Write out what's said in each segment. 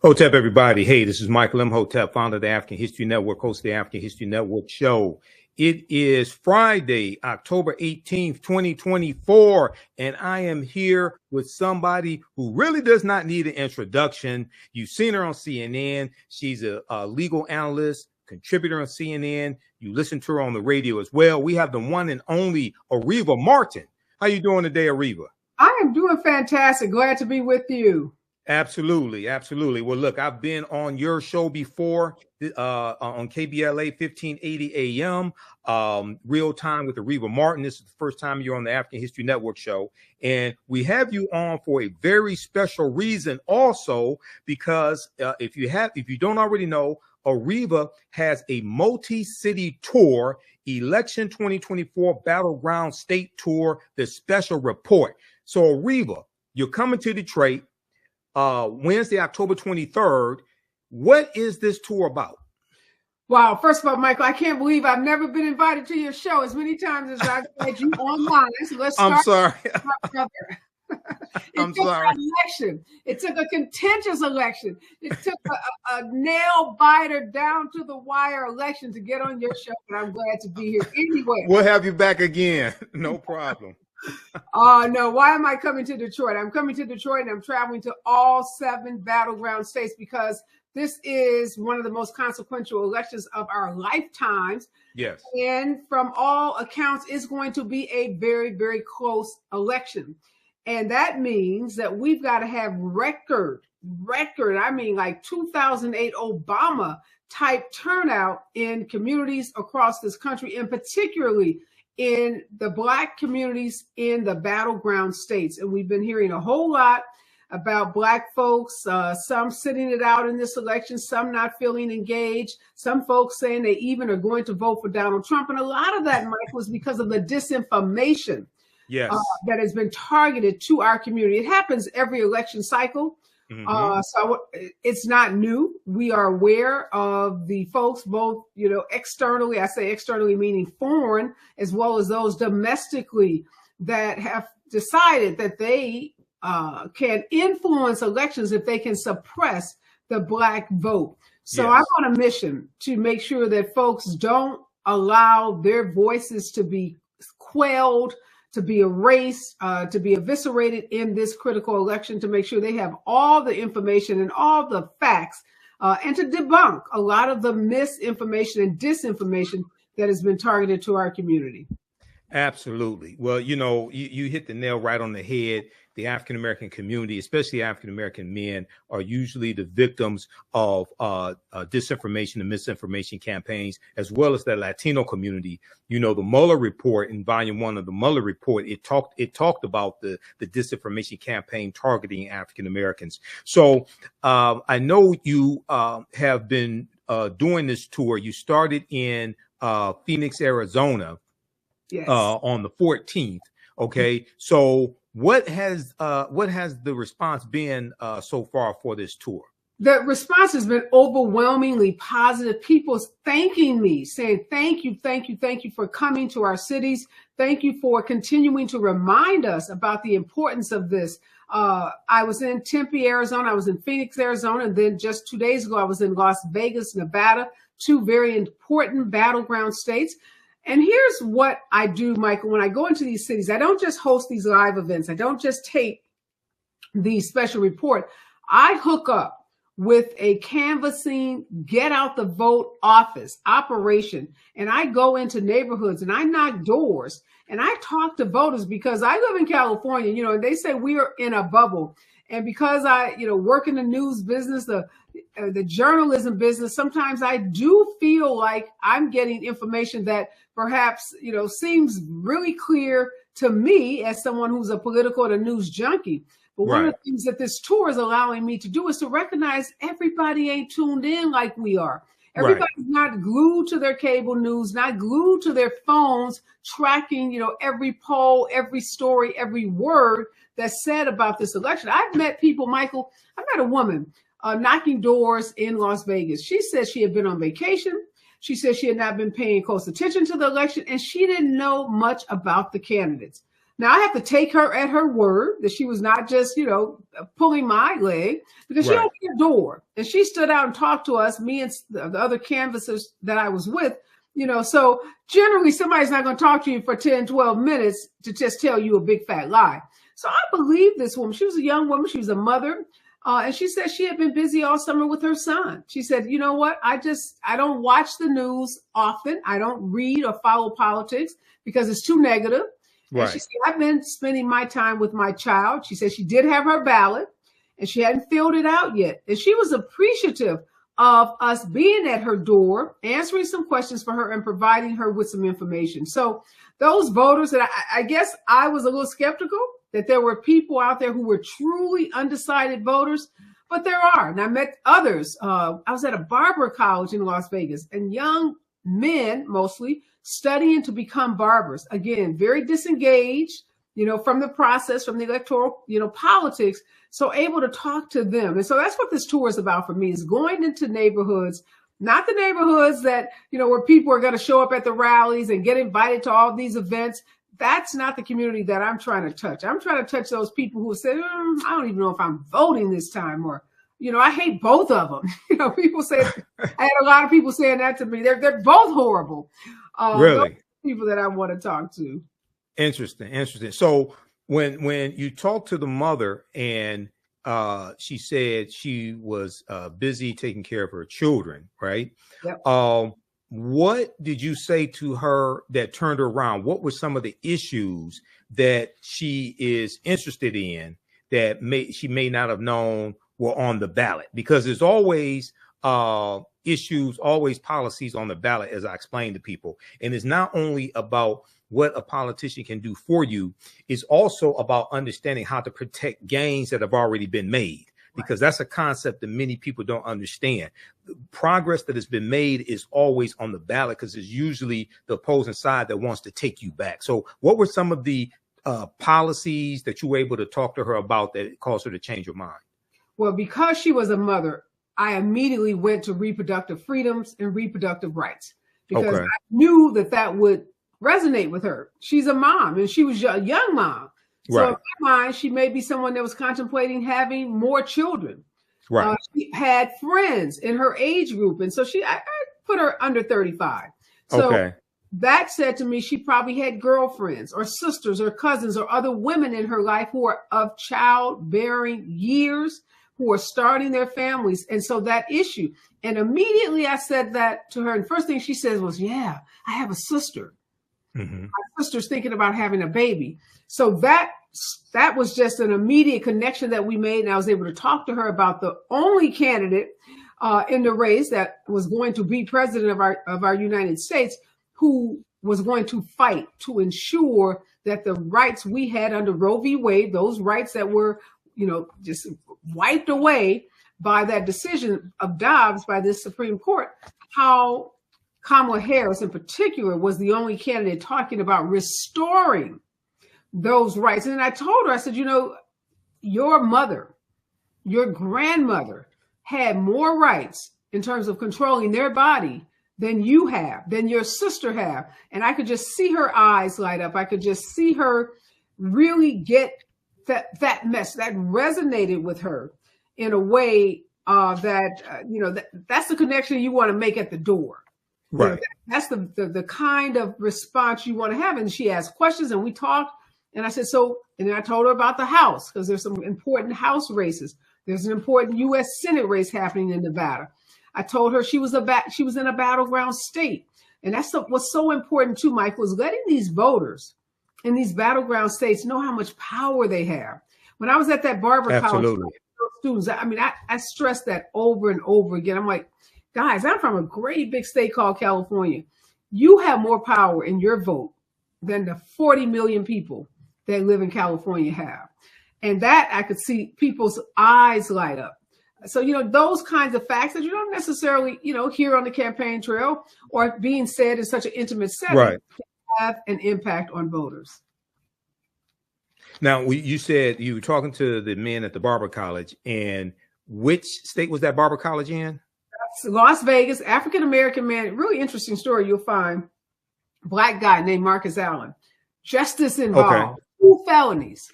Hotep, everybody. Hey, this is Michael Imhotep, founder of the African History Network, host of the African History Network show. It is Friday, October 18th, 2024, and I am here with somebody who really does not need an introduction. You've seen her on CNN. She's a legal analyst, contributor on CNN. You listen to her on the radio as well. We have the one and only Areva Martin. How you doing today, Areva? I am doing fantastic. Glad to be with you. Absolutely. Absolutely. Well, look, I've been on your show before on KBLA 1580 AM, real time with Areva Martin. This is the first time you're on the African History Network show. And we have you on for a very special reason also, because if you don't already know, Areva has a multi-city tour, Election 2024 Battleground State Tour, the special report. So Areva, you're coming to Detroit Wednesday, October 23rd. What is this tour about? Wow. First of all, Michael, I can't believe I've never been invited to your show as many times as I've had you online. So let's start. I'm sorry. I'm sorry. Election. It took a contentious election. It took a nail biter down to the wire election to get on your show, and I'm glad to be here anyway. We'll have you back again. No problem. Oh, no. Why am I coming to Detroit? I'm coming to Detroit and I'm traveling to all 7 battleground states because this is one of the most consequential elections of our lifetimes. Yes. And from all accounts, it's going to be a very, very close election. And that means that we've got to have record, I mean, like 2008 Obama type turnout in communities across this country, and particularly in the Black communities in the battleground states. And we've been hearing a whole lot about Black folks, some sitting it out in this election, some not feeling engaged, some folks saying they even are going to vote for Donald Trump. And a lot of that, Mike, was because of the disinformation that has been targeted to our community. It happens every election cycle. So it's not new. We are aware of the folks, both, externally, I say externally meaning foreign, as well as those domestically that have decided that they can influence elections if they can suppress the Black vote. So I'm on a mission to make sure that folks don't allow their voices to be quelled, to be erased, to be eviscerated in this critical election, to make sure they have all the information and all the facts, and to debunk a lot of the misinformation and disinformation that has been targeted to our community. Absolutely. Well, you hit the nail right on the head. The African-American community, especially African-American men, are usually the victims of disinformation and misinformation campaigns, as well as the Latino community. The Mueller report, in volume 1 of the Mueller report, it talked about the disinformation campaign targeting African-Americans. So I know you have been doing this tour. You started in Phoenix, Arizona, on the 14th. Okay. So what has the response been so far for this tour? The response has been overwhelmingly positive. People thanking me, saying, thank you for coming to our cities. Thank you for continuing to remind us about the importance of this. I was in Tempe, Arizona. I was in Phoenix, Arizona. And then just 2 days ago, I was in Las Vegas, Nevada, 2 very important battleground states. And here's what I do, Michael. When I go into these cities, I don't just host these live events. I don't just tape the special report. I hook up with a canvassing, get out the vote office operation. And I go into neighborhoods and I knock doors and I talk to voters because I live in California, and they say we are in a bubble. And because I, work in the news business, the journalism business, sometimes I do feel like I'm getting information that perhaps, seems really clear to me as someone who's a political and a news junkie. But one of the things that this tour is allowing me to do is to recognize everybody ain't tuned in like we are. Everybody's not glued to their cable news, not glued to their phones, tracking, every poll, every story, every word that's said about this election. I've met people, Michael. I met a woman knocking doors in Las Vegas. She said she had been on vacation. She said she had not been paying close attention to the election, and she didn't know much about the candidates. Now I have to take her at her word that she was not just, pulling my leg, because she opened the door and she stood out and talked to us, me and the other canvassers that I was with, so generally somebody's not going to talk to you for 10, 12 minutes to just tell you a big fat lie. So I believe this woman. She was a young woman. She was a mother. And she said she had been busy all summer with her son. She said, you know what? I don't watch the news often. I don't read or follow politics because it's too negative. Right. And she said, I've been spending my time with my child. She said she did have her ballot and she hadn't filled it out yet. And she was appreciative of us being at her door, answering some questions for her and providing her with some information. So those voters that I guess I was a little skeptical that there were people out there who were truly undecided voters, but there are. And I met others. I was at a Barber College in Las Vegas, and young men mostly studying to become barbers. Again, very disengaged, from the process, from the electoral, politics. So able to talk to them. And so that's what this tour is about for me, is going into neighborhoods, not the neighborhoods that, where people are going to show up at the rallies and get invited to all these events. That's not the community that I'm trying to touch. I'm trying to touch those people who say, I don't even know if I'm voting this time, or, I hate both of them. People say, I had a lot of people saying that to me. They're both horrible. Really? People that I want to talk to. Interesting. So when you talk to the mother and she said she was busy taking care of her children, right? Yep. What did you say to her that turned her around? What were some of the issues that she is interested in that she may not have known were on the ballot? Because there's always issues, always policies on the ballot, as I explained to people. And it's not only about what a politician can do for you, it's also about understanding how to protect gains that have already been made. Because that's a concept that many people don't understand. The progress that has been made is always on the ballot because it's usually the opposing side that wants to take you back. So what were some of the policies that you were able to talk to her about that caused her to change her mind? Well, because she was a mother, I immediately went to reproductive freedoms and reproductive rights because I knew that would resonate with her. She's a mom and she was a young mom. So in my mind, she may be someone that was contemplating having more children. Right. She had friends in her age group. And so I put her under 35. So that said to me, she probably had girlfriends or sisters or cousins or other women in her life who are of childbearing years, who are starting their families. And so that issue. And immediately I said that to her. And first thing she says was, yeah, I have a sister. Mm-hmm. My sister's thinking about having a baby. So that was just an immediate connection that we made. And I was able to talk to her about the only candidate in the race that was going to be president of our United States, who was going to fight to ensure that the rights we had under Roe v. Wade, those rights that were, just wiped away by that decision of Dobbs by this Supreme Court, how Kamala Harris in particular was the only candidate talking about restoring those rights. And I told her, I said, your mother, your grandmother had more rights in terms of controlling their body than you have, than your sister have. And I could just see her eyes light up. I could just see her really get that mess that resonated with her in a way that's the connection you want to make at the door. Right. That's the kind of response you want to have. And she asked questions and we talked. And I said, and then I told her about the House, because there's some important House races. There's an important U.S. Senate race happening in Nevada. I told her she was in a battleground state. And that's what's so important too, Mike, was letting these voters in these battleground states know how much power they have. When I was at that Barber College, students, I stressed that over and over again. I'm like, guys, I'm from a great big state called California. You have more power in your vote than the 40 million people that live in California have. And that I could see people's eyes light up. So, those kinds of facts that you don't necessarily, hear on the campaign trail or being said in such an intimate setting have an impact on voters. Now, you said you were talking to the men at the Barber College, and which state was that Barber College in? Las Vegas, African-American man, really interesting story. You'll find Black guy named Marcus Allen, justice involved, 2 felonies.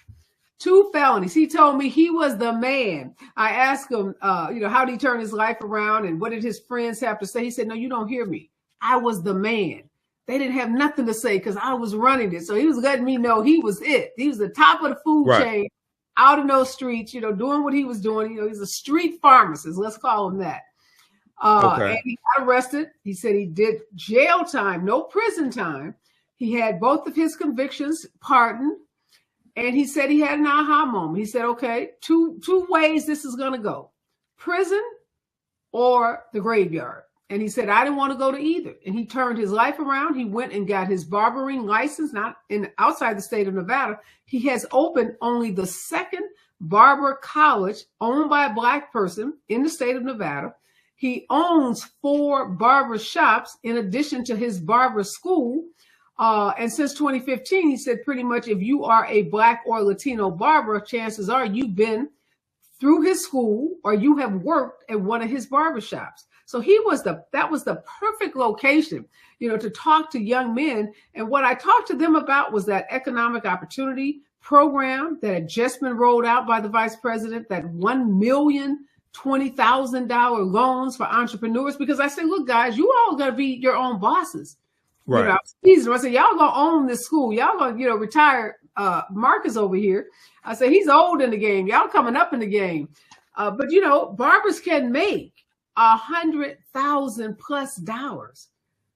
2 felonies. He told me he was the man. I asked him, how did he turn his life around and what did his friends have to say? He said, no, you don't hear me. I was the man. They didn't have nothing to say because I was running it. So he was letting me know he was it. He was the top of the food chain out in those streets, doing what he was doing. He's a street pharmacist. Let's call him that. And he got arrested. He said he did jail time, no prison time. He had both of his convictions pardoned. And he said he had an aha moment. He said, okay, two ways this is going to go, prison or the graveyard. And he said, I didn't want to go to either. And he turned his life around. He went and got his barbering license, not outside the state of Nevada. He has opened only the 2nd Barber College owned by a Black person in the state of Nevada. He owns 4 barber shops in addition to his barber school. And since 2015, he said pretty much if you are a Black or Latino barber, chances are you've been through his school or you have worked at one of his barber shops. So that was the perfect location, to talk to young men. And what I talked to them about was that economic opportunity program that had just been rolled out by the vice president, that $1,020,000 loans for entrepreneurs. Because I said, look, guys, you all got to be your own bosses. Right. I said, y'all gonna own this school. Y'all gonna, retire Marcus over here. I said, he's old in the game. Y'all coming up in the game. But barbers can make $100,000+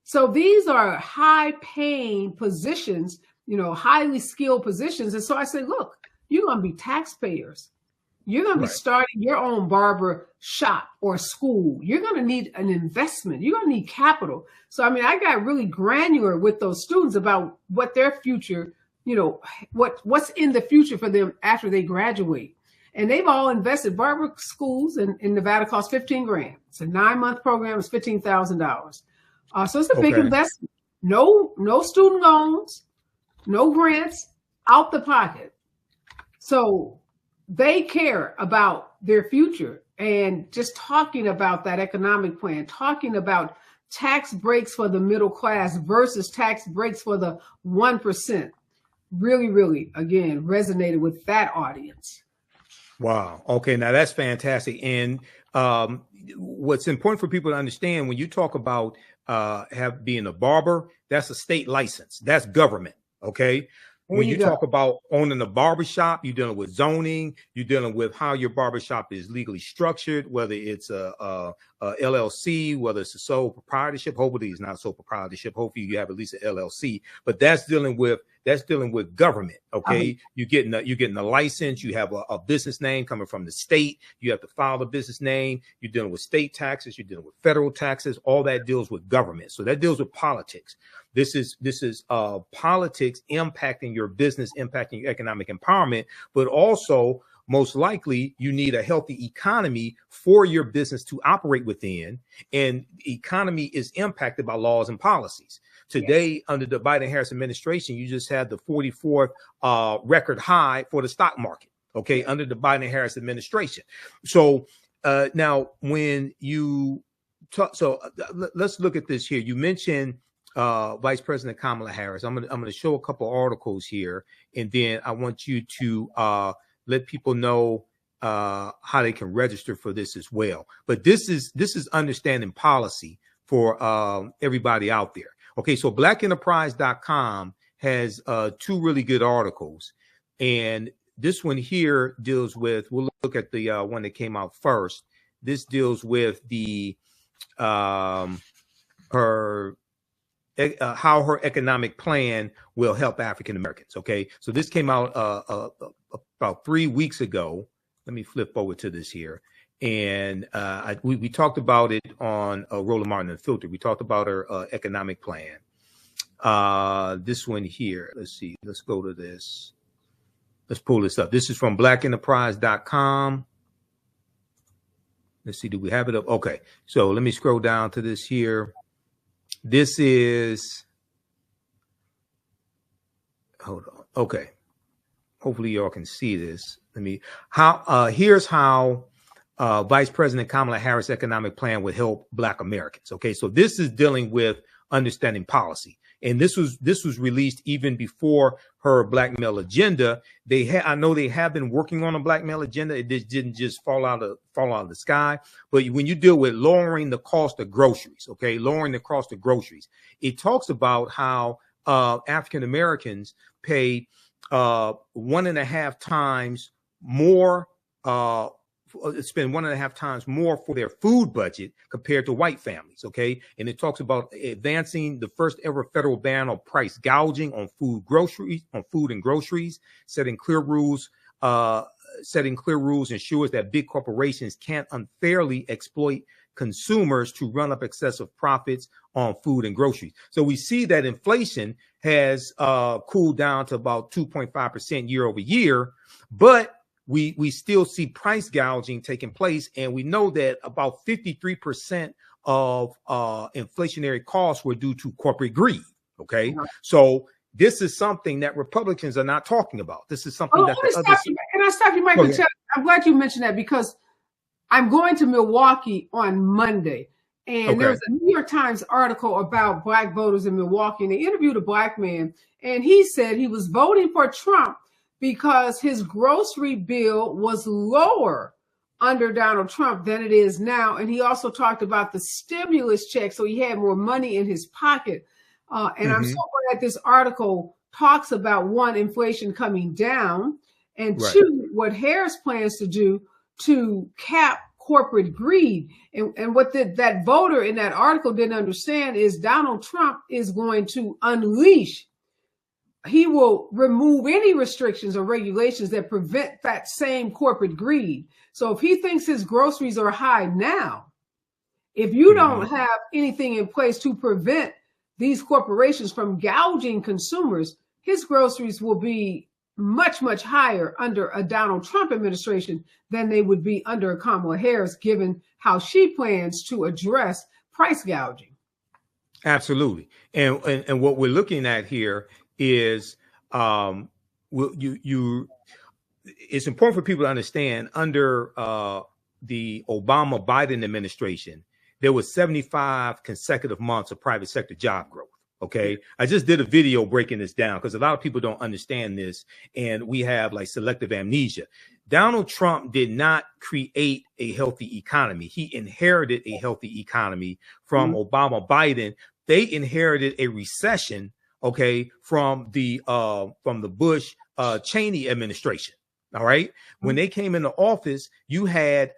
So these are high paying positions, highly skilled positions. And so I said, look, you're gonna be taxpayers. You're going to be starting your own barber shop or school. You're going to need an investment. You're going to need capital. So, I got really granular with those students about what their future, what's in the future for them after they graduate. And they've all invested. Barber schools in Nevada cost $15,000. It's a 9-month program. It's $15,000. So it's a big investment. No student loans, no grants, out the pocket. So they care about their future, and just talking about that economic plan, talking about tax breaks for the middle class versus tax breaks for the 1%, really, really, again, resonated with that audience. Wow. Okay. Now that's fantastic. And what's important for people to understand when you talk about being a barber, that's a state license. That's government. Okay. When you talk about owning a barbershop, you're dealing with zoning, you're dealing with how your barbershop is legally structured, whether it's a LLC, whether it's a sole proprietorship. Hopefully it's not sole proprietorship. Hopefully you have at least an LLC, but that's dealing with government. Okay. You're getting a license. You have a business name coming from the state. You have to file the business name. You're dealing with state taxes. You're dealing with federal taxes. All that deals with government. So that deals with politics. This is politics impacting your business, impacting your economic empowerment, but also most likely you need a healthy economy for your business to operate within. And economy is impacted by laws and policies. Today, under the BidenHarris administration, you just had the 44th record high for the stock market. Okay, under the BidenHarris administration. So now when you talk, let's look at this here. You mentioned Vice President Kamala Harris. I'm going to show a couple articles here, and then I want you to let people know how they can register for this as well. But this is understanding policy for everybody out there. Okay, so blackenterprise.com has 2 really good articles, and this one here deals with, we'll look at the one that came out first. This deals with the how her economic plan will help African Americans. Okay, so this came out about 3 weeks ago. Let me flip over to this here. And we talked about it on Roland Martin Unfiltered. We talked about her economic plan. This one here, let's see. Let's go to this. Let's pull this up. This is from blackenterprise.com. Let's see, do we have it up? Okay, so let me scroll down to this here. This is, hold on. Okay, hopefully y'all can see this. Here's how Vice President Kamala Harris' economic plan would help Black Americans. Okay, so this is dealing with understanding policy. and this was released even before her black male agenda. I know they have been working on a black male agenda. It didn't just fall out of the sky. But when you deal with lowering the cost of groceries, okay, lowering the cost of groceries, it talks about how African Americans pay 1.5 times more. Spend 1.5 times more for their food budget compared to white families. Okay. And it talks about advancing the first ever federal ban on price gouging on food and groceries, setting clear rules ensures that big corporations can't unfairly exploit consumers to run up excessive profits on food and groceries. So we see that inflation has cooled down to about 2.5% year over year, but we still see price gouging taking place. And we know that about 53% of inflationary costs were due to corporate greed. Okay. Uh-huh. So this is something that Republicans are not talking about. This is something that the others. Can I stop you, Michael? I'm glad you mentioned that, because I'm going to Milwaukee on Monday. And there was a New York Times article about black voters in Milwaukee. And they interviewed a black man. And he said he was voting for Trump because his grocery bill was lower under Donald Trump than it is now. And he also talked about the stimulus check, so he had more money in his pocket. And I'm so glad this article talks about, one, inflation coming down, and two, what Harris plans to do to cap corporate greed. And what that voter in that article didn't understand is Donald Trump is going to unleash. He will remove any restrictions or regulations that prevent that same corporate greed. So if he thinks his groceries are high now, if you don't have anything in place to prevent these corporations from gouging consumers, his groceries will be much, much higher under a Donald Trump administration than they would be under a Kamala Harris, given how she plans to address price gouging. Absolutely. And what we're looking at here is it's important for people to understand, under the Obama-Biden administration, there was 75 consecutive months of private sector job growth. Okay. I just did a video breaking this down because a lot of people don't understand this, and we have like selective amnesia. Donald Trump did not create a healthy economy. He inherited a healthy economy from Obama Biden. They inherited a recession, okay, from the Bush Cheney administration. All right. When they came into office, you had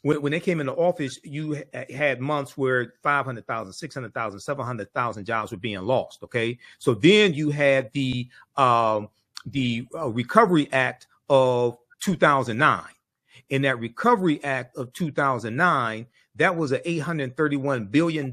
when they came into office, you had months where 500,000, 600,000, 700,000 jobs were being lost. OK, so then you had the Recovery Act of 2009. In that Recovery Act of 2009, that was an $831 billion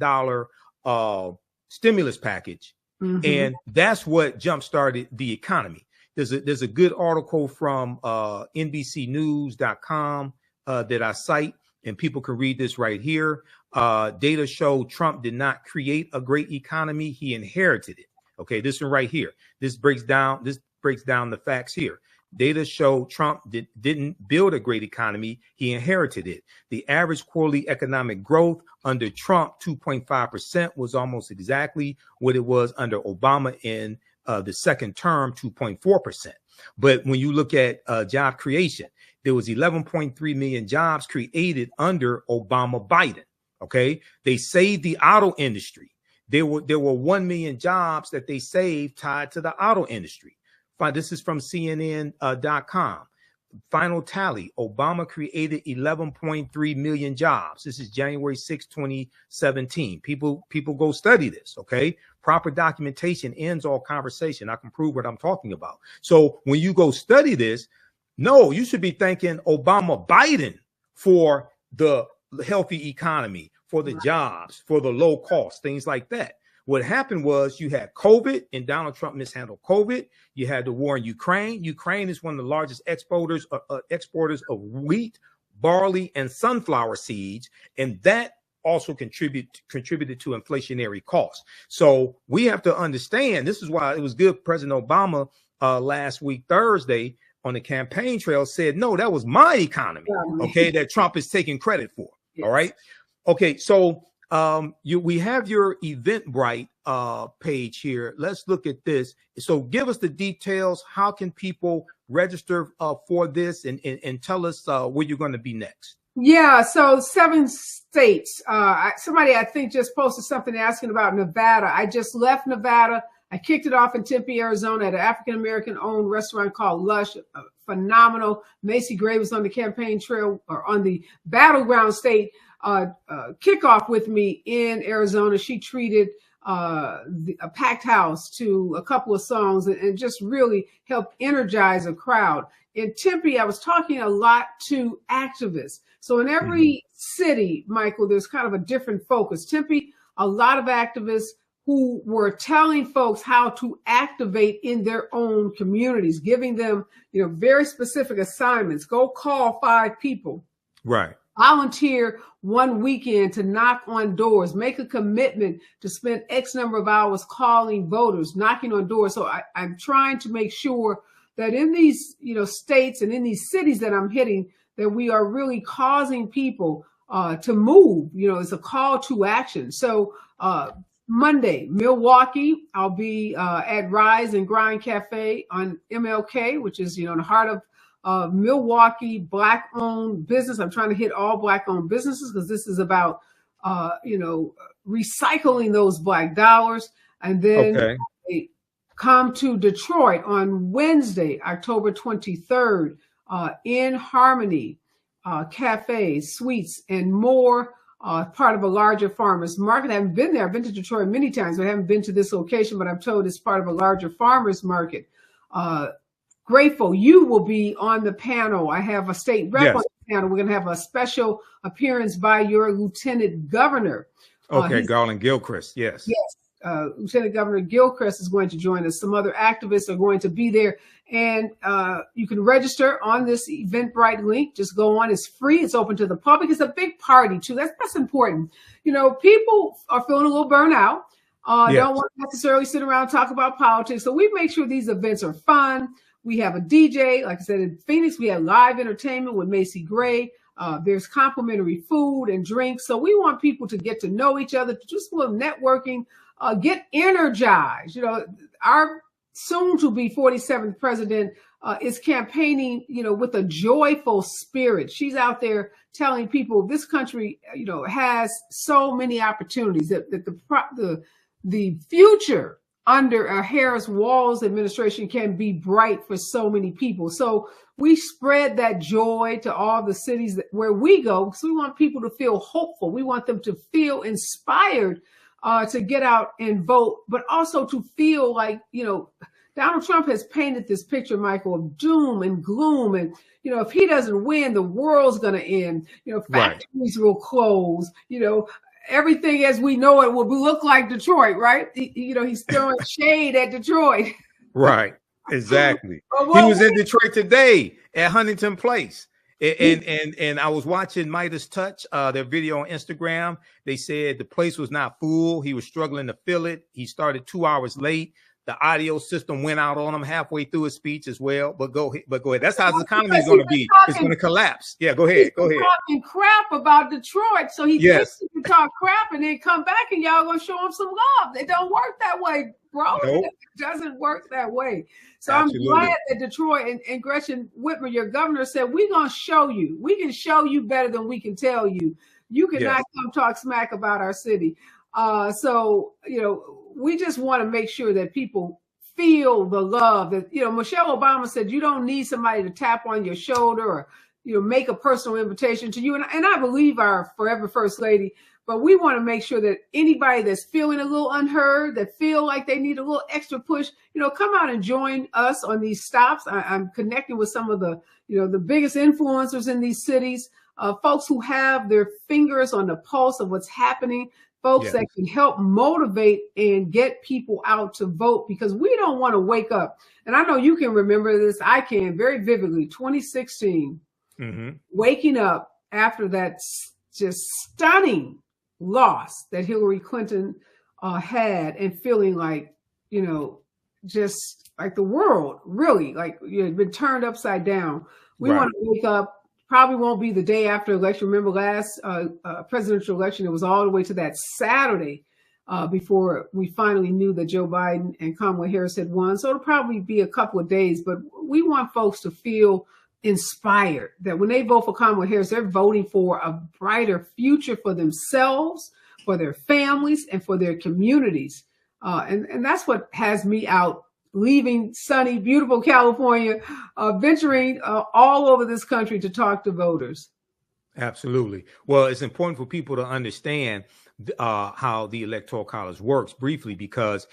stimulus package. And that's what jump-started the economy. There's a good article from NBCnews.com that I cite, and people can read this right here. Data show Trump did not create a great economy. He inherited it. Okay, this one right here. This breaks down the facts here. Data show Trump didn't build a great economy. He inherited it. The average quarterly economic growth under Trump, 2.5%, was almost exactly what it was under Obama in the second term, 2.4%. But when you look at job creation, there was 11.3 million jobs created under Obama Biden. Okay, they saved the auto industry. There were 1 million jobs that they saved tied to the auto industry. This is from CNN.com. Final tally: Obama created 11.3 million jobs. This is January 6, 2017. People go study this. Okay, proper documentation ends all conversation. I can prove what I'm talking about. So when you go study this, no, you should be thanking Obama Biden for the healthy economy, for the jobs, for the low cost, things like that. What happened was you had COVID, and Donald Trump mishandled COVID. You had the war in Ukraine. Ukraine is one of the largest exporters of wheat, barley, and sunflower seeds, and that also contributed to inflationary costs. So we have to understand, this is why it was good President Obama last week, Thursday, on the campaign trail said, no, that was my economy, okay, that Trump is taking credit for. All right. Okay, so We have your Eventbrite page here. Let's look at this. So give us the details. How can people register for this, and tell us where you're going to be next? Yeah, so 7 states. Somebody I think just posted something asking about Nevada. I just left Nevada. I kicked it off in Tempe, Arizona at an African-American owned restaurant called Lush. Phenomenal. Macy Gray was on the campaign trail, or on the Battleground state kickoff with me in Arizona. She treated a packed house to a couple of songs and just really helped energize a crowd. In Tempe, I was talking a lot to activists. So in every city, Michael, there's kind of a different focus. Tempe, a lot of activists who were telling folks how to activate in their own communities, giving them, very specific assignments. Go call 5 people. Right. Volunteer one weekend to knock on doors, make a commitment to spend X number of hours calling voters, knocking on doors. So I'm trying to make sure that in these, states and in these cities that I'm hitting, that we are really causing people to move. It's a call to action. So Monday, Milwaukee, I'll be at Rise and Grind Cafe on MLK, which is, in the heart of Milwaukee, Black-owned business. I'm trying to hit all Black-owned businesses because this is about, recycling those Black dollars. And then come to Detroit on Wednesday, October 23rd, in Harmony Cafe, Suites, and more. Part of a larger farmers market. I haven't been there. I've been to Detroit many times, but I haven't been to this location, but I'm told it's part of a larger farmers market. Grateful you will be on the panel. I have a state rep on the panel. We're going to have a special appearance by your Lieutenant Governor. Garland Gilchrist. Yes. Lieutenant Governor Gilchrist is going to join us. Some other activists are going to be there. And you can register on this Eventbrite link. Just go on. It's free. It's open to the public. It's a big party, too. That's important. People are feeling a little burnt out. Don't want to necessarily sit around and talk about politics. So we make sure these events are fun. We have a DJ. Like I said, in Phoenix, we have live entertainment with Macy Gray. There's complimentary food and drinks. So we want people to get to know each other, to do some little networking, get energized. Our soon-to-be 47th president is campaigning, with a joyful spirit. She's out there telling people this country, has so many opportunities, that the future under a Harris-Walz administration can be bright for so many people. So we spread that joy to all the cities where we go, because we want people to feel hopeful. We want them to feel inspired to get out and vote, but also to feel like, Donald Trump has painted this picture, Michael, of doom and gloom. And, if he doesn't win, the world's going to end. Factories will close, everything as we know it will look like Detroit, right? He's throwing shade at Detroit. Right. Exactly. He was in Detroit today at Huntington Place. And I was watching Midas Touch, their video on Instagram. They said the place was not full. He was struggling to fill it. He started 2 hours late. The audio system went out on him halfway through his speech as well. But go ahead. That's how the economy is going to be. It's going to collapse. Yeah, go ahead. Talking crap about Detroit, so he thinks he can talk crap and then come back and y'all going to show him some love. It don't work that way, bro. Nope. It doesn't work that way. So Absolutely. I'm glad that Detroit and Gretchen Whitmer, your governor, said we're going to show you. We can show you better than we can tell you. You cannot come talk smack about our city. We just want to make sure that people feel the love that, Michelle Obama said, you don't need somebody to tap on your shoulder or, make a personal invitation to you. And I believe our forever First Lady, but we want to make sure that anybody that's feeling a little unheard, that feel like they need a little extra push, come out and join us on these stops. I'm connecting with some of the, the biggest influencers in these cities, folks who have their fingers on the pulse of what's happening. Folks that can help motivate and get people out to vote, because we don't want to wake up. And I know you can remember this. I can very vividly. 2016, waking up after that just stunning loss that Hillary Clinton had, and feeling like, just like the world really, like, had been turned upside down. We want to wake up Probably won't be the day after election. Remember last presidential election, it was all the way to that Saturday before we finally knew that Joe Biden and Kamala Harris had won. So it'll probably be a couple of days, but we want folks to feel inspired that when they vote for Kamala Harris, they're voting for a brighter future for themselves, for their families, and for their communities. And that's what has me out, leaving sunny, beautiful California, venturing all over this country to talk to voters. Absolutely. Well, it's important for people to understand how the Electoral College works briefly, because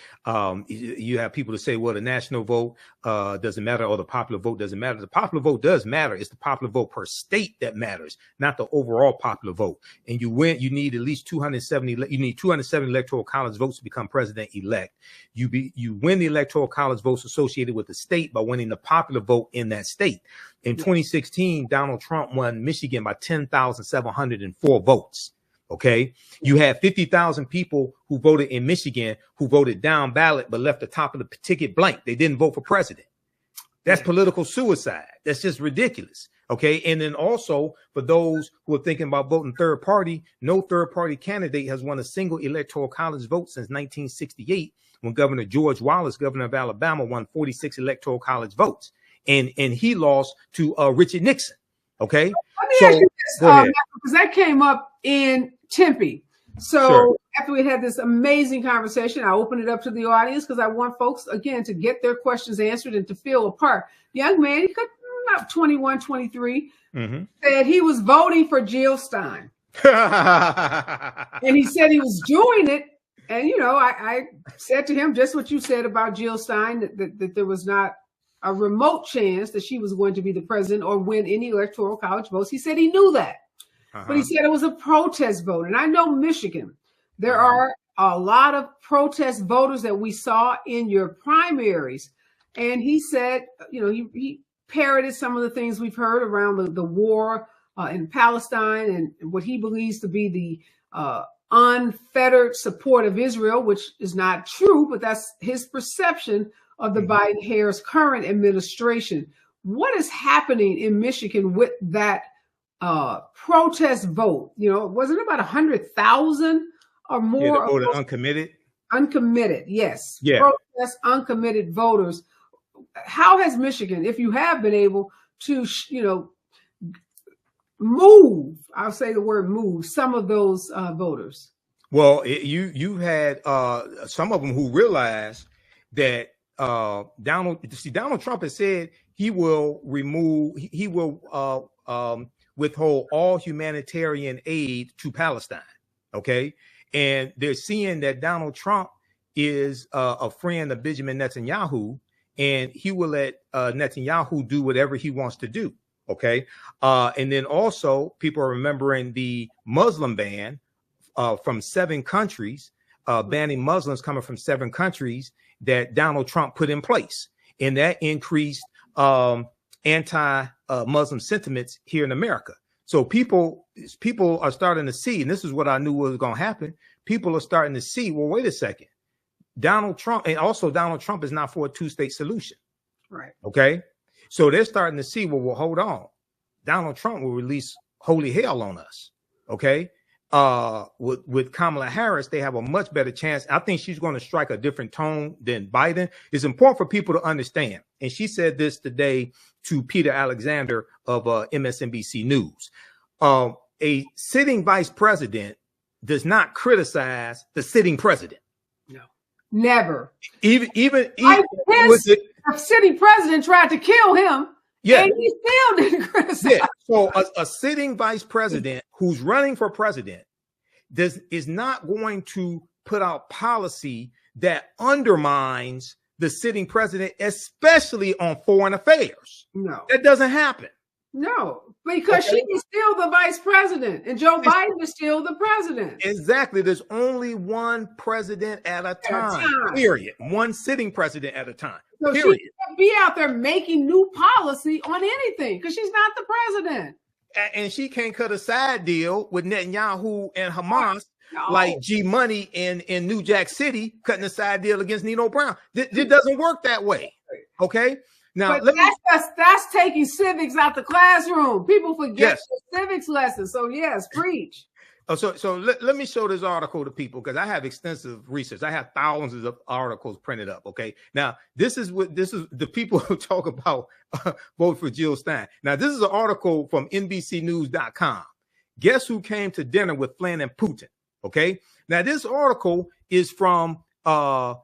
you have people to say, well, the national vote doesn't matter, or the popular vote doesn't matter. The popular vote does matter. It's the popular vote per state that matters, not the overall popular vote. And you need at least 270. You need 270 Electoral College votes to become president-elect. You win the Electoral College votes associated with the state by winning the popular vote in that state. In 2016, Donald Trump won Michigan by 10,704 votes. Okay, you had 50,000 people who voted in Michigan who voted down ballot but left the top of the ticket blank. They didn't vote for president. That's political suicide. That's just ridiculous. Okay, and then also for those who are thinking about voting third party, no third party candidate has won a single Electoral College vote since 1968, when Governor George Wallace, governor of Alabama, won 46 Electoral College votes, and he lost to Richard Nixon. Okay, let me ask you this, because that came up in Tempe. So sure. After we had this amazing conversation, I opened it up to the audience because I want folks, again, to get their questions answered and to feel a part. Young man, he could about 21, 23, said he was voting for Jill Stein. And he said he was doing it. And, you know, I said to him just what you said about Jill Stein, that there was not a remote chance that she was going to be the president or win any Electoral College votes. He said he knew that. But he said it was a protest vote. And I know Michigan, there are a lot of protest voters that we saw in your primaries. And he said, you know, he parroted some of the things we've heard around the war in Palestine and what he believes to be the unfettered support of Israel, which is not true, but that's his perception of the BidenHarris current administration. What is happening in Michigan with that protest vote? You know, wasn't it about 100,000 or more? Yeah, voted uncommitted. Uncommitted, yes. Yeah. Protest uncommitted voters. How has Michigan, if you have been able to, you know, move, I'll say the word move, some of those voters? Well, you had some of them who realized that Donald Trump has said he will withhold all humanitarian aid to Palestine. Okay. And they're seeing that Donald Trump is a friend of Benjamin Netanyahu, and he will let Netanyahu do whatever he wants to do. Okay. And then also people are remembering the Muslim ban from 7 countries, banning Muslims coming from 7 countries that Donald Trump put in place. And that increased anti-Muslim sentiments here in America. So people are starting to see, and this is what I knew was going to happen. People are starting to see, well, wait a second. Donald Trump is not for a 2-state solution. Right. Okay. So they're starting to see, well, hold on. Donald Trump will release holy hell on us. Okay. With Kamala Harris, they have a much better chance. I think she's going to strike a different tone than Biden. It's important for people to understand. And she said this today to Peter Alexander of MSNBC News. A sitting vice president does not criticize the sitting president. No, never. Even the sitting president tried to kill him. Yeah, and he still didn't criticize. Yeah. So a sitting vice president who's running for president is not going to put out policy that undermines the sitting president, especially on foreign affairs. No, that doesn't happen. No, because she is still the vice president and Joe Biden is still the president. Exactly. There's only one president at a time. Period. One sitting president at a time. So period. She can't be out there making new policy on anything because she's not the president. And she can't cut a side deal with Netanyahu and Hamas like G Money in New Jack City cutting a side deal against Nino Brown. It doesn't work that way. Okay. Now, but that's taking civics out the classroom. People forget the civics lesson. So yes, preach. Oh, so let me show this article to people, because I have extensive research. I have thousands of articles printed up. Okay, now this is the people who talk about vote for Jill Stein. Now this is an article from NBCnews.com. Guess who came to dinner with Flynn and Putin? Okay, now this article is from April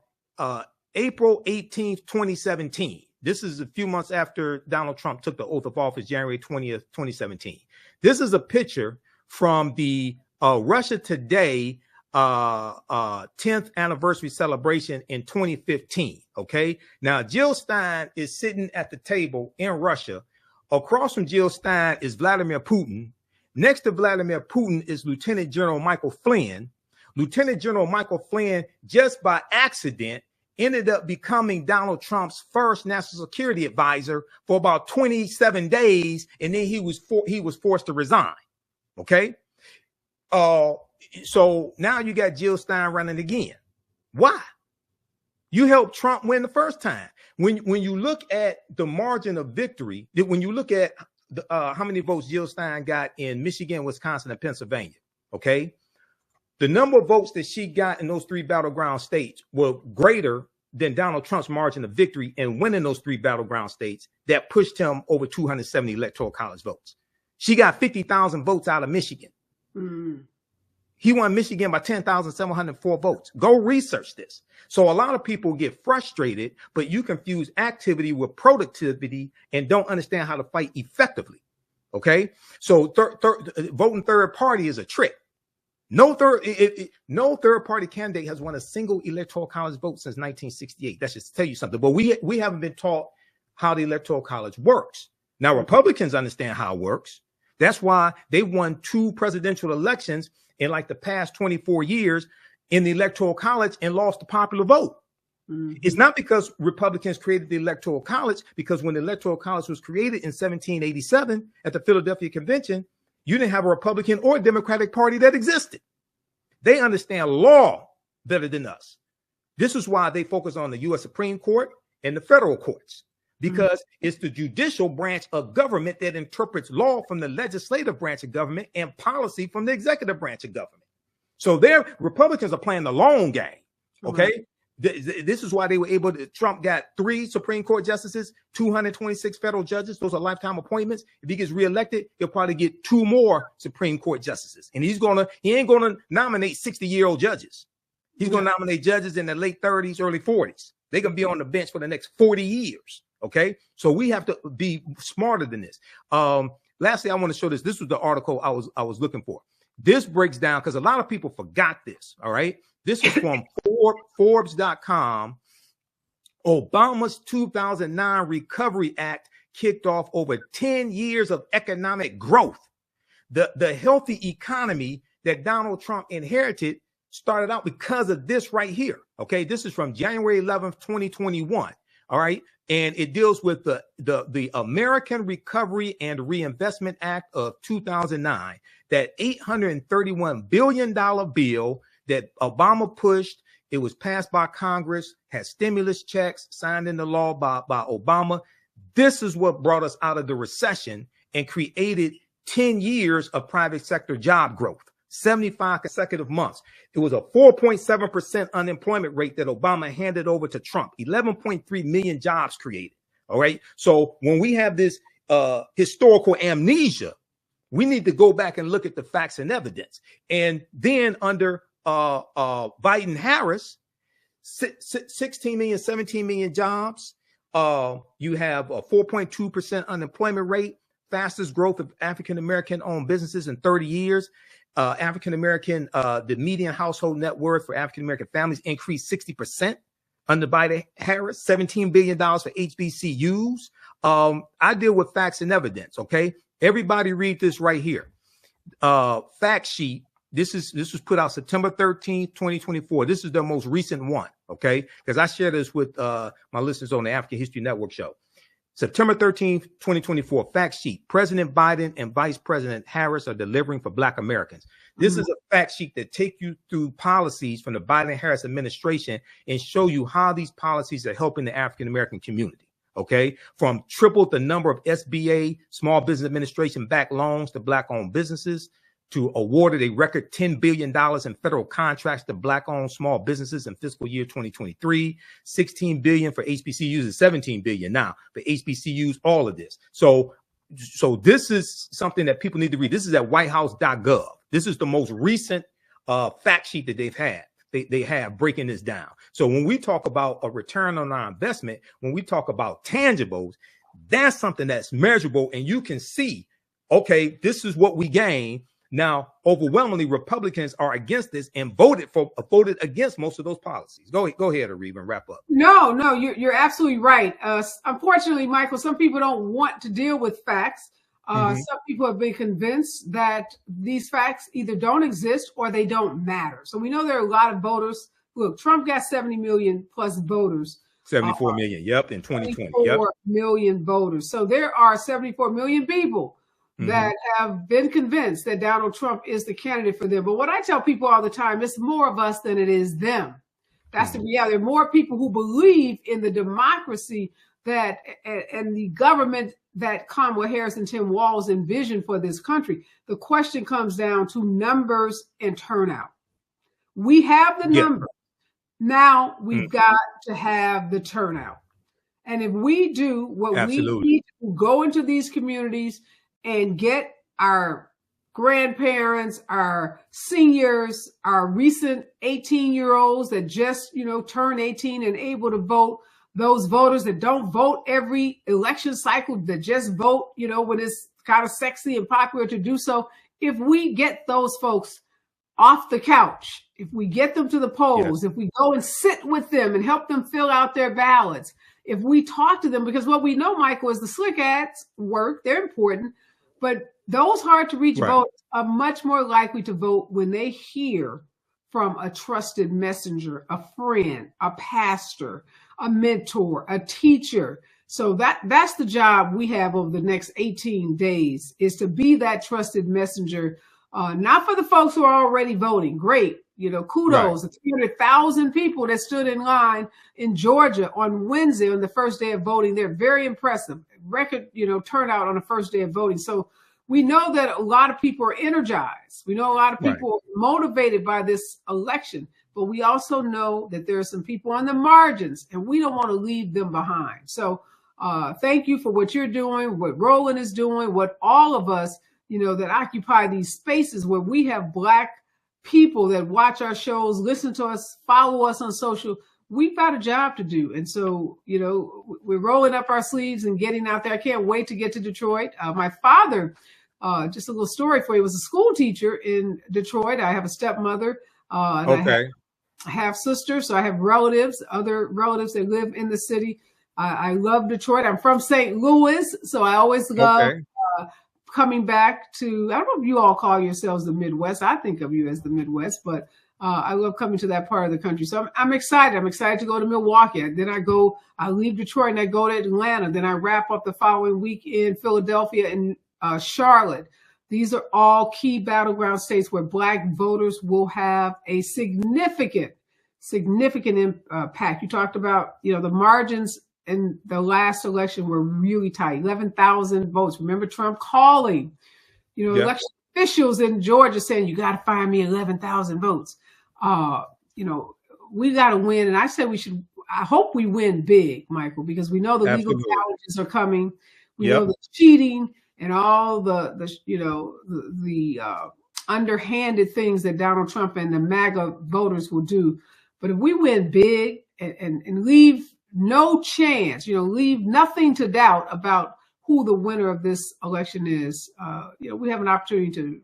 18th, 2017. This is a few months after Donald Trump took the oath of office, January 20th, 2017. This is a picture from the Russia Today 10th anniversary celebration in 2015. Okay, now Jill Stein is sitting at the table in Russia. Across from Jill Stein is Vladimir Putin. Next to Vladimir Putin is Lieutenant General Michael Flynn. Lieutenant General Michael Flynn, just by accident, ended up becoming Donald Trump's first national security advisor for about 27 days, and then he was forced to resign. Okay. So now you got Jill Stein running again. Why? You helped Trump win the first time. When you look at the margin of victory, when you look at how many votes Jill Stein got in Michigan, Wisconsin, and Pennsylvania, okay, the number of votes that she got in those three battleground states were greater than Donald Trump's margin of victory in winning those three battleground states that pushed him over 270 Electoral College votes. She got 50,000 votes out of Michigan. Mm. He won Michigan by 10,704 votes. Go research this. So a lot of people get frustrated, but you confuse activity with productivity and don't understand how to fight effectively. Okay. So voting third party is a trick. No third party candidate has won a single Electoral College vote since 1968. That should tell you something. But we haven't been taught how the Electoral College works. Now, Republicans understand how it works. That's why they won 2 presidential elections in like the past 24 years in the Electoral College and lost the popular vote. Mm-hmm. It's not because Republicans created the Electoral College, because when the Electoral College was created in 1787 at the Philadelphia Convention, you didn't have a Republican or Democratic Party that existed. They understand law better than us. This is why they focus on the U.S. Supreme Court and the federal courts, because it's the judicial branch of government that interprets law from the legislative branch of government and policy from the executive branch of government. So Republicans are playing the long game. Okay. This is why they were able to, Trump got 3 Supreme Court justices, 226 federal judges. Those are lifetime appointments. If he gets reelected, he'll probably get 2 more Supreme Court justices. And he ain't going to nominate 60-year-old judges. He's going to nominate judges in the late 30s, early 40s. They're going to be on the bench for the next 40 years. Okay. So we have to be smarter than this. Lastly, I want to show this. This was the article I was looking for. This breaks down, because a lot of people forgot this. All right. This is from Forbes.com. Obama's 2009 Recovery Act kicked off over 10 years of economic growth. The healthy economy that Donald Trump inherited started out because of this right here. Okay. This is from January 11th, 2021. All right. And it deals with the American Recovery and Reinvestment Act of 2009, that $831 billion bill that Obama pushed. It was passed by Congress, had stimulus checks signed into law by Obama. This is what brought us out of the recession and created 10 years of private sector job growth, 75 consecutive months. It was a 4.7% unemployment rate that Obama handed over to Trump, 11.3 million jobs created. All right. So when we have this historical amnesia, we need to go back and look at the facts and evidence. And then under BidenHarris, 16 million, 17 million jobs. You have a 4.2% unemployment rate, fastest growth of African-American owned businesses in 30 years. African-American, the median household net worth for African-American families increased 60% under BidenHarris, $17 billion for HBCUs. I deal with facts and evidence. Okay. Everybody read this right here. Fact sheet. This was put out September 13th, 2024. This is the most recent one. Okay. Because I share this with my listeners on the African History Network show. September 13th, 2024, fact sheet. President Biden and Vice President Harris are delivering for Black Americans. This is a fact sheet that take you through policies from the Biden-Harris administration and show you how these policies are helping the African-American community. Okay, from tripled the number of SBA, Small Business Administration backed loans to Black-owned businesses, to awarded a record $10 billion in federal contracts to Black-owned small businesses in fiscal year 2023, $16 billion for HBCUs and $17 billion now for HBCUs, all of this. So this is something that people need to read. This is at whitehouse.gov. This is the most recent fact sheet that they've had. They have breaking this down. So when we talk about a return on our investment, when we talk about tangibles, that's something that's measurable and you can see, okay, this is what we gain. Now, overwhelmingly, Republicans are against this and voted against most of those policies. Go ahead, Areva, and wrap up. No, you're absolutely right. Unfortunately, Michael, some people don't want to deal with facts. Some people have been convinced that these facts either don't exist or they don't matter. So we know there are a lot of voters. Look, Trump got 70 million plus voters. 74 million, yep, in 2020. 74 million voters. So there are 74 million people that have been convinced that Donald Trump is the candidate for them. But what I tell people all the time, it's more of us than it is them. That's the reality. There are more people who believe in the democracy that and the government that Kamala Harris and Tim Walz envision for this country. The question comes down to numbers and turnout. We have the numbers. Now we've got to have the turnout. And if we do what we need to go into these communities and get our grandparents, our seniors, our recent 18-year-olds that just, turned 18 and able to vote, those voters that don't vote every election cycle, that just vote, when it's kind of sexy and popular to do so. If we get those folks off the couch, if we get them to the polls, if we go and sit with them and help them fill out their ballots, if we talk to them, because what we know, Michael, is the slick ads work, they're important, but those hard to reach voters are much more likely to vote when they hear from a trusted messenger, a friend, a pastor, a mentor, a teacher. So that's the job we have over the next 18 days, is to be that trusted messenger, not for the folks who are already voting. Great. Kudos. The 300,000 people that stood in line in Georgia on Wednesday on the first day of voting. They're very impressive. Record, turnout on the first day of voting. So we know that a lot of people are energized. We know a lot of people are motivated by this election, but we also know that there are some people on the margins and we don't want to leave them behind. So thank you for what you're doing, what Roland is doing, what all of us, that occupy these spaces where we have Black people that watch our shows, listen to us, follow us on social. We've got a job to do. And so, we're rolling up our sleeves and getting out there. I can't wait to get to Detroit. My father, just a little story for you, was a school teacher in Detroit. I have a stepmother. I have sisters. So I have other relatives that live in the city. I love Detroit. I'm from St. Louis. So I always love coming back to, I don't know if you all call yourselves the Midwest. I think of you as the Midwest, but I love coming to that part of the country. So I'm excited. I'm excited to go to Milwaukee. Then I leave Detroit and I go to Atlanta. Then I wrap up the following week in Philadelphia and Charlotte. These are all key battleground states where Black voters will have a significant impact. You talked about, the margins in the last election were really tight, 11,000 votes. Remember Trump calling, election officials in Georgia saying, you got to find me 11,000 votes. We got to win. And I said I hope we win big, Michael, because we know the legal challenges are coming. We know the cheating and all the underhanded things that Donald Trump and the MAGA voters will do. But if we win big and leave no chance, leave nothing to doubt about who the winner of this election is, we have an opportunity to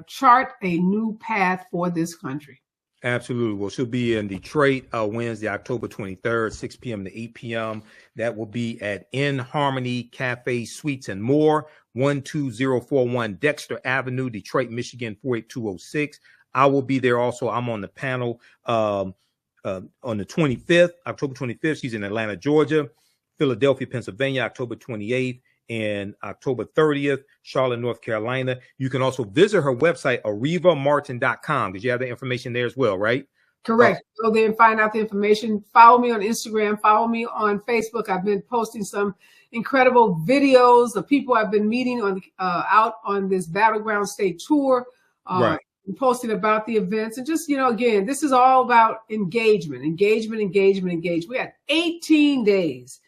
chart a new path for this country. Absolutely. Well, she'll be in Detroit Wednesday, October 23rd, 6 p.m. to 8 p.m. That will be at In Harmony Cafe, Suites and More, 12041 Dexter Avenue, Detroit, Michigan, 48206. I will be there also. I'm on the panel on the 25th, October 25th. She's in Atlanta, Georgia, Philadelphia, Pennsylvania, October 28th, and October 30th, Charlotte, North Carolina. You can also visit her website, arevamartin.com, because you have the information there as well, right? Correct. Go there and find out the information. Follow me on Instagram. Follow me on Facebook. I've been posting some incredible videos of people I've been meeting on out on this Battleground state tour. Right. And posting about the events, and just, again, this is all about engagement. We had 18 days.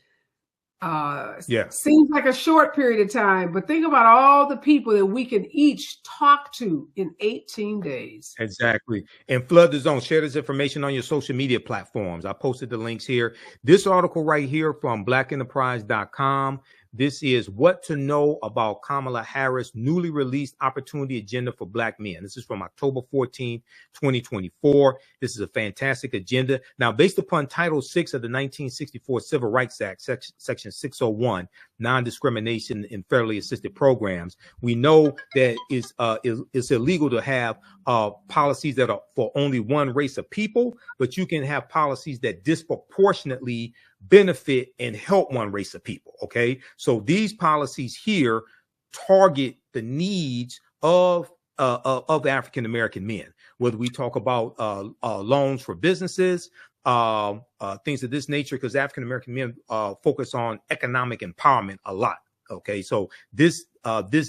Seems like a short period of time, but think about all the people that we can each talk to in 18 days. Exactly. And flood the zone. Share this information on your social media platforms. I posted the links here. This article right here from blackenterprise.com. This is what to know about Kamala Harris' newly released opportunity agenda for Black men. This is from October 14th, 2024. This is a fantastic agenda. Now, based upon Title VI of the 1964 Civil Rights Act, Section 601, non-discrimination in federally assisted programs, we know that it's illegal to have policies that are for only one race of people, but you can have policies that disproportionately benefit and help one race of people. Okay, so these policies here target the needs of African American men. Whether we talk about loans for businesses, things of this nature, because African American men focus on economic empowerment a lot. Okay, so this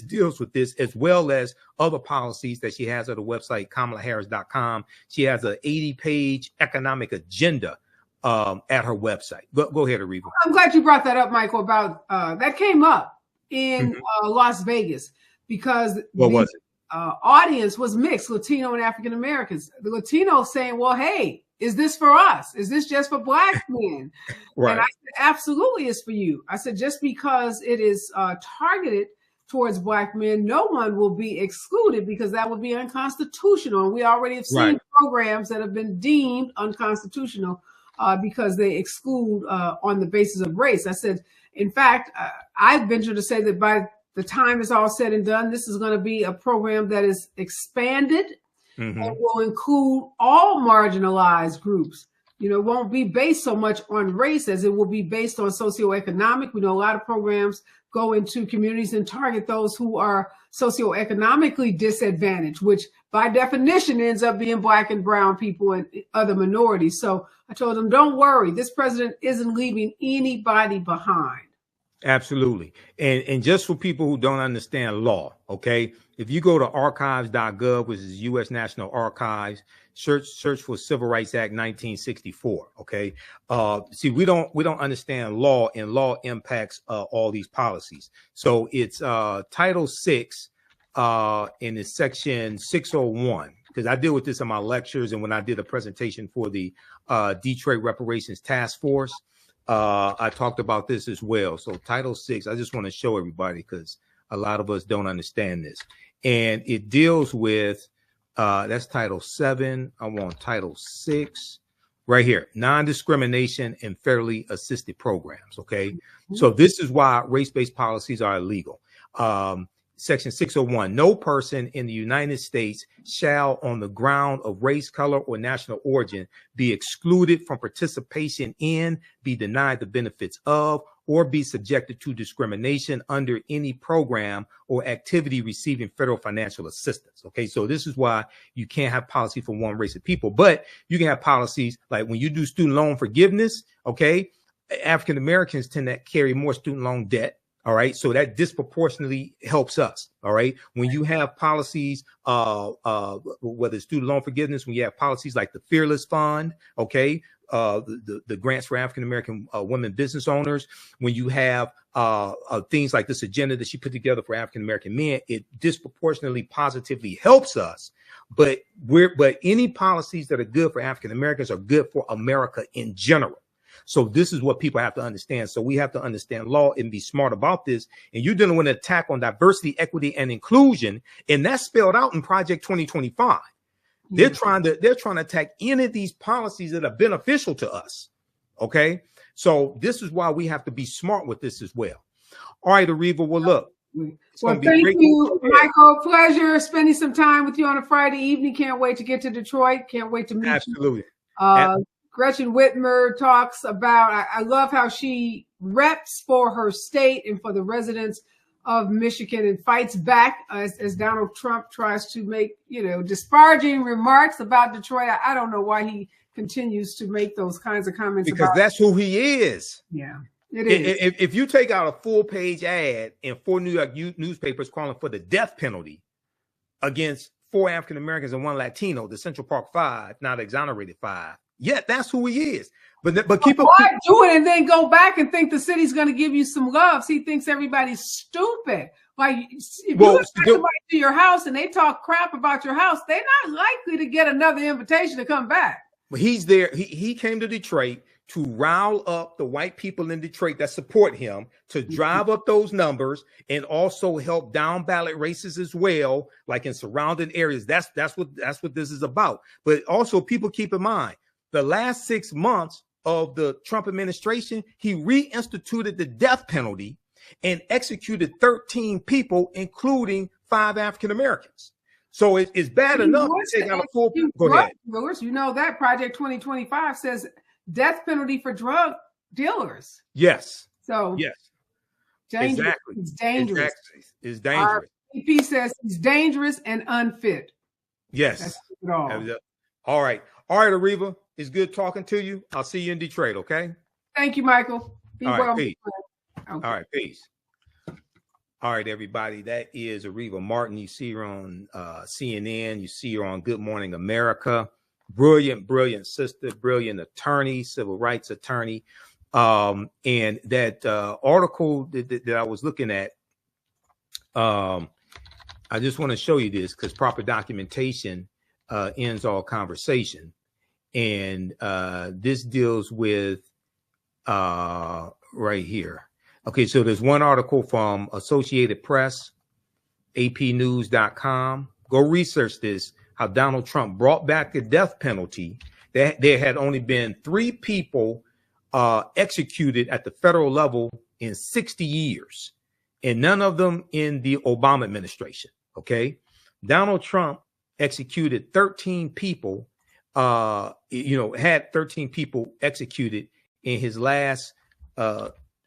deals with this, as well as other policies that she has at the website KamalaHarris.com. She has an 80-page economic agenda at her website. Go ahead, Areva. I'm glad you brought that up, Michael, about that came up in Las Vegas, because the audience was mixed, Latino and African Americans. The Latinos saying, well, hey, is this for us? Is this just for Black men? Right. And I said, absolutely it's for you. I said, just because it is targeted towards Black men, no one will be excluded, because that would be unconstitutional. And we already have seen programs that have been deemed unconstitutional because they exclude on the basis of race. I said, in fact, I venture to say that by the time it's all said and done, this is going to be a program that is expanded and will include all marginalized groups. It won't be based so much on race as it will be based on socioeconomic. We know a lot of programs go into communities and target those who are socioeconomically disadvantaged, which by definition ends up being Black and brown people and other minorities. So I told them, don't worry, this president isn't leaving anybody behind. Absolutely. And just for people who don't understand law, okay, if you go to archives.gov, which is U.S. National Archives, search for Civil Rights Act 1964. Okay. See, we don't understand law, and law impacts all these policies. So it's Title VI and it's Section 601, because I deal with this in my lectures and when I did a presentation for the Detroit Reparations Task Force. I talked about this as well. So Title VI, I just want to show everybody, because a lot of us don't understand this. And it deals with, that's Title VII. I want Title VI right here, non-discrimination in federally assisted programs. Okay. So this is why race-based policies are illegal. Section 601, no person in the United States shall, on the ground of race, color, or national origin, be excluded from participation in, be denied the benefits of, or be subjected to discrimination under any program or activity receiving federal financial assistance. Okay, so this is why you can't have policy for one race of people, but you can have policies like when you do student loan forgiveness. Okay, African Americans tend to carry more student loan debt. All right. So that disproportionately helps us. All right. When you have policies, whether it's student loan forgiveness, when you have policies like the Fearless Fund, okay, the grants for African American women business owners, when you have things like this agenda that she put together for African American men, it disproportionately positively helps us. But any policies that are good for African Americans are good for America in general. So this is what people have to understand. So we have to understand law and be smart about this. And you're dealing with an attack on diversity, equity, and inclusion. And that's spelled out in Project 2025. They're trying to attack any of these policies that are beneficial to us. Okay. So this is why we have to be smart with this as well. All right, Areva, well, look. Well, thank you, Michael. Pleasure spending some time with you on a Friday evening. Can't wait to get to Detroit. Can't wait to meet you. Absolutely. Gretchen Whitmer talks about, I love how she reps for her state and for the residents of Michigan and fights back as Donald Trump tries to make, disparaging remarks about Detroit. I don't know why he continues to make those kinds of comments. Because that's who he is. Yeah, it is. If you take out a full-page ad in 4 New York newspapers calling for the death penalty against 4 African Americans and 1 Latino, the Central Park 5, not exonerated 5. Yeah, that's who he is. But why do it and then go back and think the city's going to give you some love? He thinks everybody's stupid. Like, if you invite somebody to your house and they talk crap about your house, they're not likely to get another invitation to come back. But he's there. He came to Detroit to rile up the white people in Detroit that support him, to drive up those numbers, and also help down ballot races as well, like in surrounding areas. That's what this is about. But also, people keep in mind, the last 6 months of the Trump administration, he reinstituted the death penalty and executed 13 people, including 5 African Americans. So it's bad enough to take out a full. Go ahead. You know that Project 2025 says death penalty for drug dealers. Yes. So yes, dangerous. Exactly. It's dangerous. Exactly. It's dangerous. Our EP says he's dangerous and unfit. Yes. That's it all. All right. All right, Areva. It's good talking to you. I'll see you in Detroit. Okay. Thank you, Michael. Be all well. Right, peace. Okay. All right. Peace. All right, everybody. That is Areva Martin. You see her on CNN. You see her on Good Morning America. Brilliant, brilliant sister, brilliant attorney, civil rights attorney. And that article that I was looking at, I just want to show you this because proper documentation ends all conversation. And this deals with right here. Okay, so there's one article from Associated Press, apnews.com. Go research this, how Donald Trump brought back the death penalty. There had only been 3 people executed at the federal level in 60 years, and none of them in the Obama administration. Okay, Donald Trump executed 13 people, had 13 people executed in his last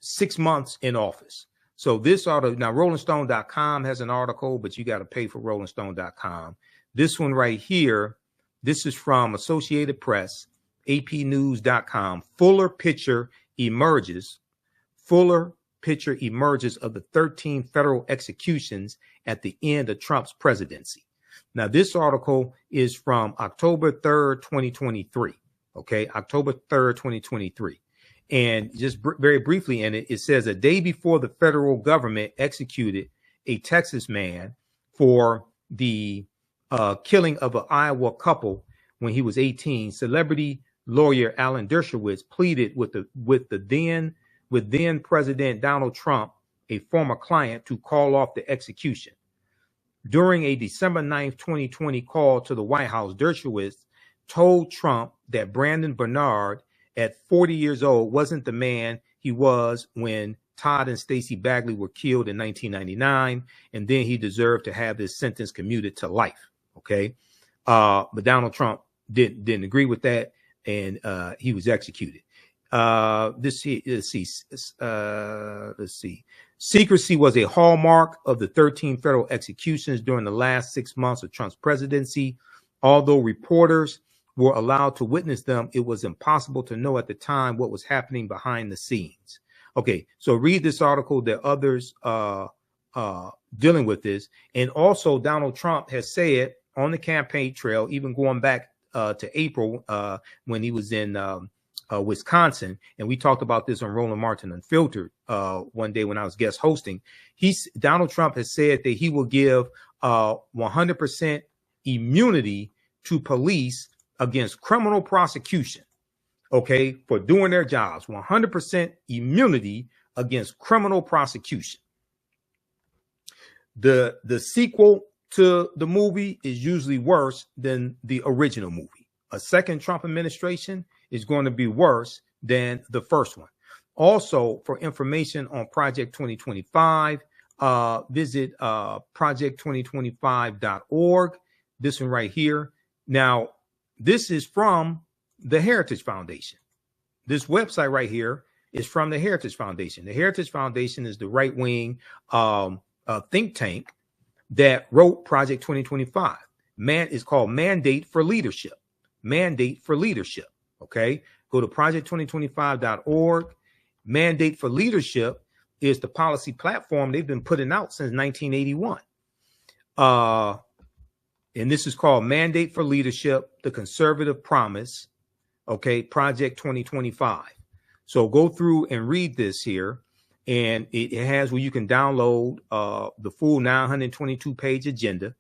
6 months in office. So this article, now RollingStone.com has an article, but you got to pay for RollingStone.com. This one right here, this is from Associated Press, apnews.com. Fuller picture emerges of the 13 federal executions at the end of Trump's presidency. Now, this article is from October 3rd, 2023. Okay, October 3rd, 2023. And just very briefly in it, it says a day before the federal government executed a Texas man for the killing of an Iowa couple when he was 18, celebrity lawyer Alan Dershowitz pleaded with then President Donald Trump, a former client, to call off the execution. During a December 9th, 2020 call to the White House, Dershowitz told Trump that Brandon Bernard, at 40 years old, wasn't the man he was when Todd and Stacey Bagley were killed in 1999, and then he deserved to have his sentence commuted to life. Okay, but Donald Trump didn't agree with that, and he was executed. Let's see. Secrecy was a hallmark of the 13 federal executions during the last 6 months of Trump's presidency. Although reporters were allowed to witness them, it was impossible to know at the time what was happening behind the scenes. Okay, so read this article. There are others dealing with this. And also, Donald Trump has said on the campaign trail, even going back to April when he was in Wisconsin, and we talked about this on Roland Martin Unfiltered one day when I was guest hosting. Donald Trump has said that he will give 100% immunity to police against criminal prosecution, okay, for doing their jobs. 100% immunity against criminal prosecution. The sequel to the movie is usually worse than the original movie. A second Trump administration is going to be worse than the first one. Also, for information on Project 2025, visit project2025.org. This one right here. Now, this is from the Heritage Foundation. This website right here is from the Heritage Foundation. The Heritage Foundation is the right-wing think tank that wrote Project 2025. It's called Mandate for Leadership. Mandate for Leadership. Okay. Go to project2025.org. Mandate for Leadership is the policy platform they've been putting out since 1981. And this is called Mandate for Leadership, the Conservative Promise. Okay. Project 2025. So go through and read this here. And it has where you can download the full 922-page agenda.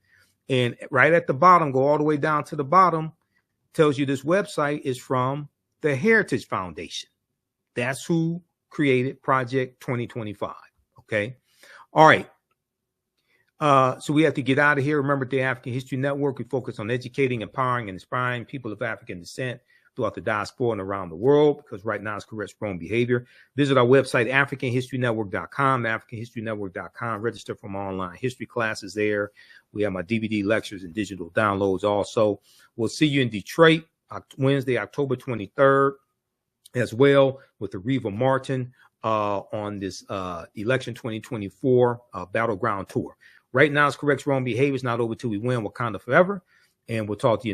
And right at the bottom, go all the way down to the bottom, tells you this website is from the Heritage Foundation. That's who created Project 2025. Okay. All right. So we have to get out of here. Remember, the African History Network, we focus on educating, empowering, and inspiring people of African descent throughout the diaspora and around the world, because right now it's corrects wrong behavior. Visit our website, AfricanHistoryNetwork.com, AfricanHistoryNetwork.com. Register for my online history classes there. We have my DVD lectures and digital downloads also. We'll see you in Detroit Wednesday, October 23rd, as well, with Areva Martin on this election 2024 Battleground tour. Right now it's corrects wrong behavior. It's not over till we win. Wakanda forever. And we'll talk to you.